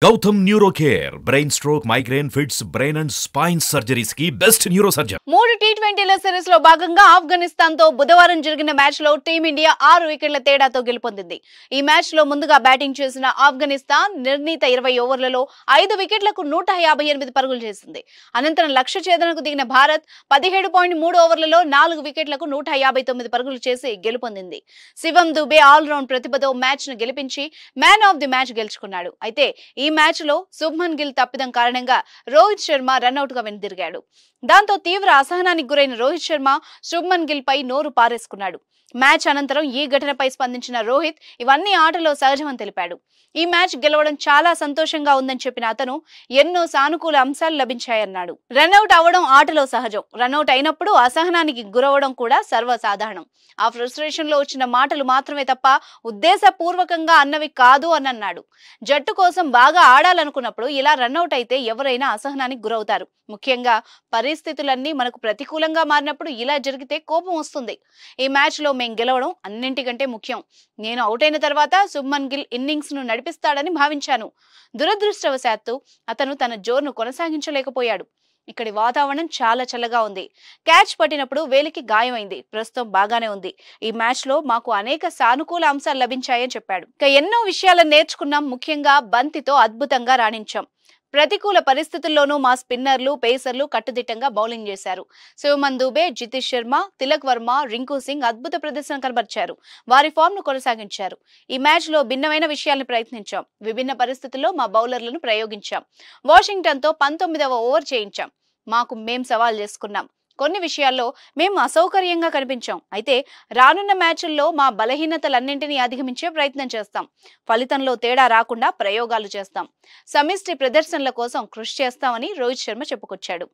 Gautam Neurocare, brain stroke, migraine, fits, brain and spine surgeries की best neurosurgeon. 3 టీ20ల series లో భాగంగా ఆఫ్ఘనిస్తాన్ తో బుధవారం జరిగిన మ్యాచ్ లో టీమిండియా 6 వికెట్ల తేడాతో గెలుపొందింది. ఈ మ్యాచ్ లో ముందుగా బ్యాటింగ్ చేసిన ఆఫ్ఘనిస్తాన్ నిర్ణీత 20 ఓవర్లలో 5 వికెట్లకు 158 పరుగులు చేసింది. అనంతరం లక్ష్య ఛేదనకు దిగిన భారత్ 17.3 ఓవర్లలో 4 వికెట్లకు 159 పరుగులు చేసి గెలుపొందింది. శివం దుబే ఆల్ రౌండ్ ప్రతిభతో మ్యాచ్ ను గెలిపించి మ్యాన్ ఆఫ్ ది మ్యాచ్ గెలుచుకున్నాడు. అయితే ఈ మ్యాచ్ లో శుభ్మన్ గిల్ తప్పిదం కారణంగా రోహిత్ శర్మ రన్అట్ గా వెనుదిరిగాడు. దాంతో తీవ్ర అసహనానికి గురైన రోహిత్ శర్మ శుభ్మన్ గిల్ పై నోరు పారేసుకున్నాడు. మ్యాచ్ అనంతరం ఈ ఘటనపై స్పందించిన రోహిత్ ఇవన్నీ ఆటలో సహజమని తెలిపాడు. ఈ మ్యాచ్ గెలవడం చాలా సంతోషంగా ఉందని చెప్పిన అతను ఎన్నో సానుకూల అంశాలు లభించాయన్నాడు. రన్అట్ అవ్వడం ఆటలో సహజం. రన్అట్ అయినప్పుడు అసహనానికి గురవడం కూడా సర్వసాధారణం. ఆ ఫ్రస్ట్రేషన్ లో వచ్చిన మాటలు మాత్రమే తప్ప ఉద్దేశపూర్వకంగా అన్నవి కాదు అని అన్నాడు. జట్టు కోసం బాగా ఆడాలనుకున్నప్పుడు ఇలా రన్అట్ అయితే ఎవరైనా అసహనానికి గురవుతారు. ముఖ్యంగా పరిస్థితులన్నీ మనకు ప్రతికూలంగా మారినప్పుడు ఇలా జరిగితే కోపం వస్తుంది. ఈ మ్యాచ్ లో మేం గెలవడం అన్నింటికంటే ముఖ్యం. నేను అవుట్ అయిన తర్వాత శుభ్మన్ గిల్ ఇన్నింగ్స్ ను నడిపిస్తాడని భావించాను. దురదృష్టవశాత్తు అతను తన జోరును కొనసాగించలేకపోయాడు. ఇక్కడి వాతావరణం చాలా చల్లగా ఉంది. క్యాచ్ పట్టినప్పుడు వేలికి గాయమైంది. ప్రస్తుతం బాగానే ఉంది. ఈ మ్యాచ్ లో మాకు అనేక సానుకూల అంశాలు లభించాయని చెప్పాడు. ఇక ఎన్నో విషయాలను నేర్చుకున్నాం. ముఖ్యంగా బంతితో అద్భుతంగా రాణించాం. ప్రతికూల పరిస్థితుల్లోనూ మా స్పిన్నర్లు, పేసర్లు కట్టుదిట్టంగా బౌలింగ్ చేశారు. శివమన్ దుబే, జితేష్ శర్మ, తిలక్ వర్మ, రింకు సింగ్ అద్భుత ప్రదర్శన కనబర్చారు. వారి ఫామ్ ను కొనసాగించారు. ఈ మ్యాచ్ లో భిన్నమైన విషయాలను ప్రయత్నించాం. విభిన్న పరిస్థితుల్లో మా బౌలర్లను ప్రయోగించాం. వాషింగ్టన్ తో 19వ ఓవర్ చేయించాం. మాకు మేం సవాల్ చేసుకున్నాం. కొన్ని విషయాల్లో మేము అసౌకర్యంగా కనిపించాం. అయితే రానున్న మ్యాచ్ల్లో మా బలహీనతలన్నింటినీ అధిగమించే ప్రయత్నం చేస్తాం. ఫలితంలో తేడా రాకుండా ప్రయోగాలు చేస్తాం. సమిష్టి ప్రదర్శనల కోసం కృషి చేస్తామని రోహిత్ శర్మ చెప్పుకొచ్చాడు.